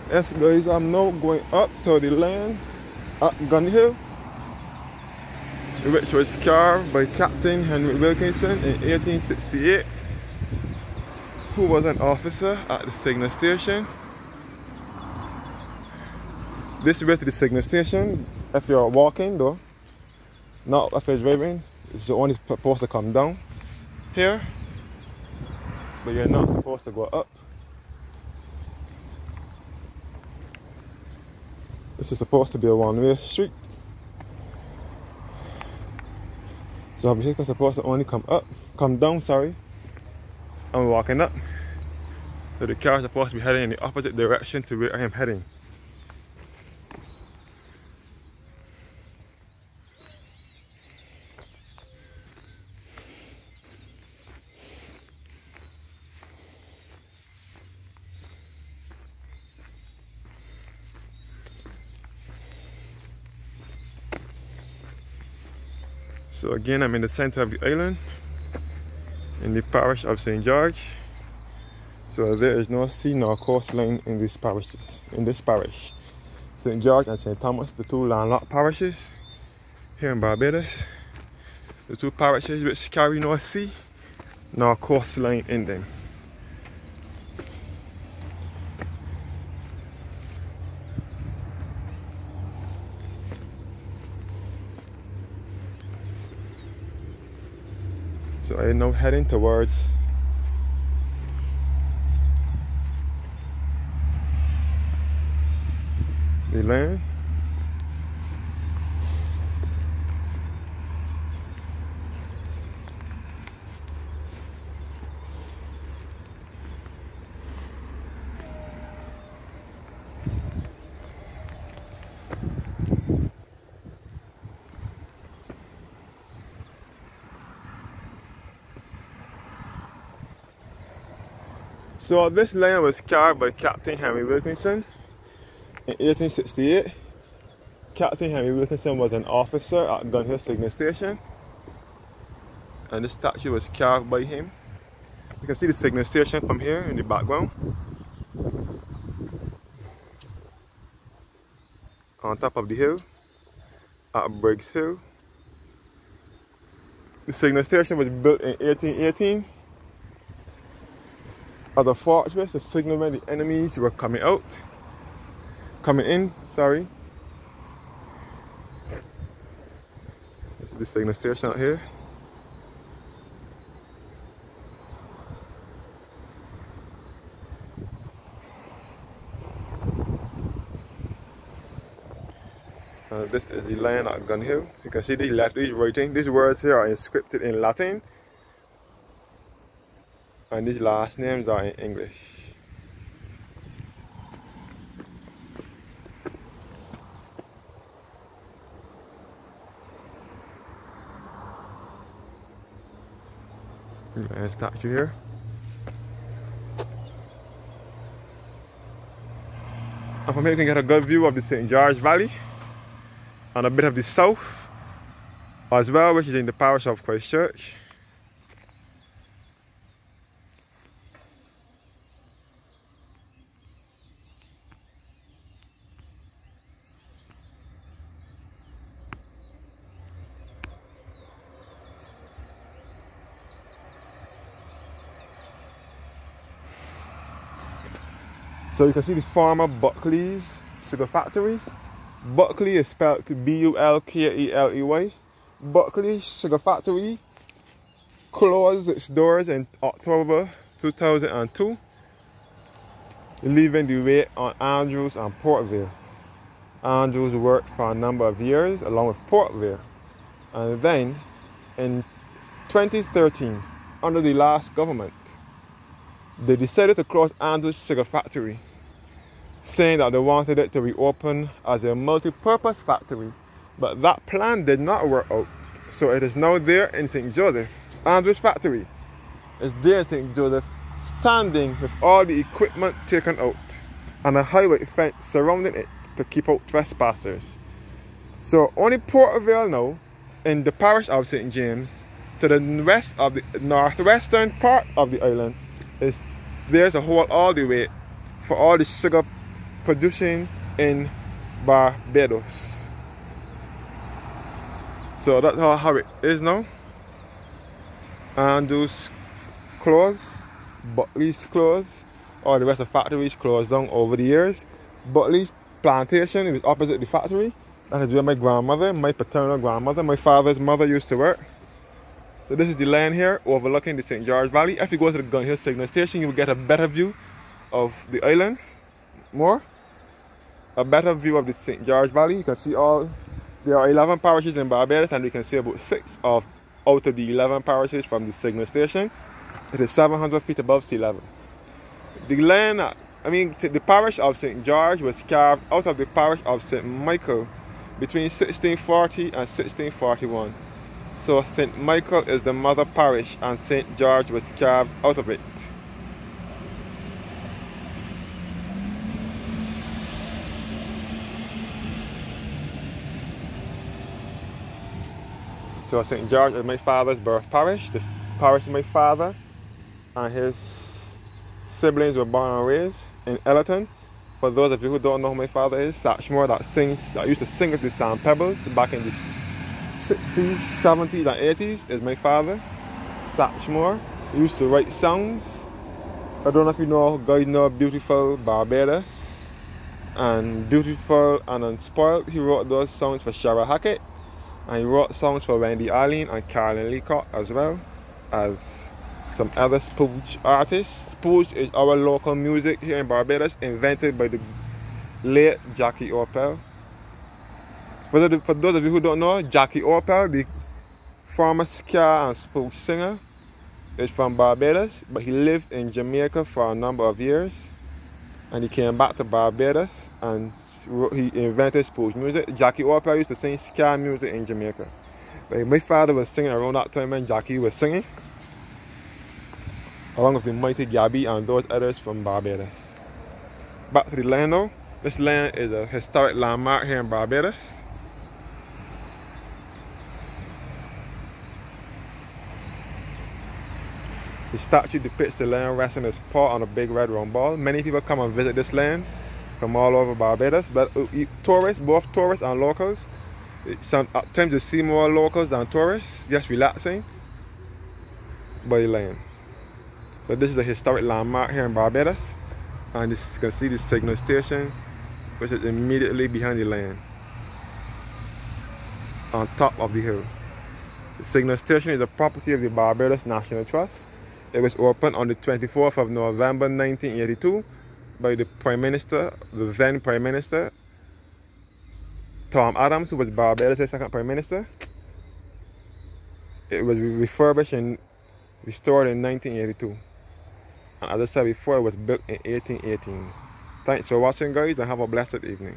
Yes guys, I'm now going up to the land at Gun Hill, which was carved by Captain Henry Wilkinson in 1868, who was an officer at the signal station. This way to the signal station, if you're walking though, not if you're driving, it's only supposed to come down here, but you're not supposed to go up. This is supposed to be a one-way street. So I'm here supposed to only come down, sorry. I'm walking up. So the car is supposed to be heading in the opposite direction to where I am heading. So again, I'm in the center of the island, in the parish of St. George. So there is no sea nor coastline in these parishes. In this parish, St. George and St. Thomas, the two landlocked parishes here in Barbados, the two parishes which carry no sea nor coastline in them. So I am now heading towards the land. So this land was carved by Captain Henry Wilkinson in 1868. Captain Henry Wilkinson was an officer at Gun Hill Signal Station, and this statue was carved by him. You can see the signal station from here in the background. On top of the hill, at Briggs Hill. The signal station was built in 1818 as a fortress to signal when the enemies were coming in, sorry. This is the signal station out here. This is the land at Gun Hill. You can see the Latin writing. These words here are inscripted in Latin, and these last names are in English. There's a statue here. And from here you can get a good view of the St. George Valley and a bit of the south as well, which is in the parish of Christchurch. So you can see the farmer Buckley's sugar factory. Buckley is spelled B-U-L-K-E-L-E-Y. Buckley Sugar Factory closed its doors in October 2002, leaving the weight on Andrews and Portvale. Andrews worked for a number of years along with Portvale, and then in 2013, under the last government, they decided to close Andrews Sugar Factory, saying that they wanted it to reopen as a multi-purpose factory, but that plan did not work out. So it is now there in St. Joseph. Andrews Factory is there in St. Joseph, standing with all the equipment taken out and a highway fence surrounding it to keep out trespassers. So only Portvale now, in the parish of St. James, to the west of the northwestern part of the island, is there to hold all the weight for all the sugar producing in Barbados. So that's how it is now. And those clothes, Buckley's clothes, all the rest of the factories closed down over the years. Buckley's plantation is opposite the factory. That is where my grandmother, my paternal grandmother, my father's mother used to work. So this is the land here overlooking the St. George Valley. If you go to the Gun Hill Signal Station, you will get a better view of the island, a better view of the St. George Valley. You can see there are 11 parishes in Barbados, and you can see about 6 out of the 11 parishes from the signal station. It is 700 feet above sea level. The land, the parish of St. George was carved out of the parish of St. Michael between 1640 and 1641. So St. Michael is the mother parish and St. George was carved out of it. So St. George is my father's birth parish. The parish of my father and his siblings were born and raised in Ellerton. For those of you who don't know who my father is, Satchmore that used to sing with the Sand Pebbles back in the 60s, 70s and 80s is my father, Satchmore. He used to write songs. I don't know if you guys know Beautiful Barbados and Beautiful and Unspoiled. He wrote those songs for Shara Hackett, and he wrote songs for Wendy Arlene and Carolyn Leacock, as well as some other spooge artists. Spooge is our local music here in Barbados, invented by the late Jackie Opel. For those of you who don't know, Jackie Opel, the former ska and spooge singer, is from Barbados, but he lived in Jamaica for a number of years, and he came back to Barbados and he invented spooge music. Jackie Opel used to sing ska music in Jamaica. But my father was singing around that time when Jackie was singing, along with the mighty Gabby and those others from Barbados. Back to the land now. This land is a historic landmark here in Barbados. The statue depicts the lion resting his paw on a big red round ball. Many people come and visit this land from all over Barbados, but tourists, both tourists and locals, sometimes you see more locals than tourists, just relaxing by the land. So this is a historic landmark here in Barbados, and you can see the signal station, which is immediately behind the land, on top of the hill. The signal station is a property of the Barbados National Trust. It was opened on the 24th of November 1982 by the Prime Minister, the then Prime Minister, Tom Adams, who was Barbados' second Prime Minister. It was refurbished and restored in 1982. And as I said before, it was built in 1818. Thanks for watching, guys, and have a blessed evening.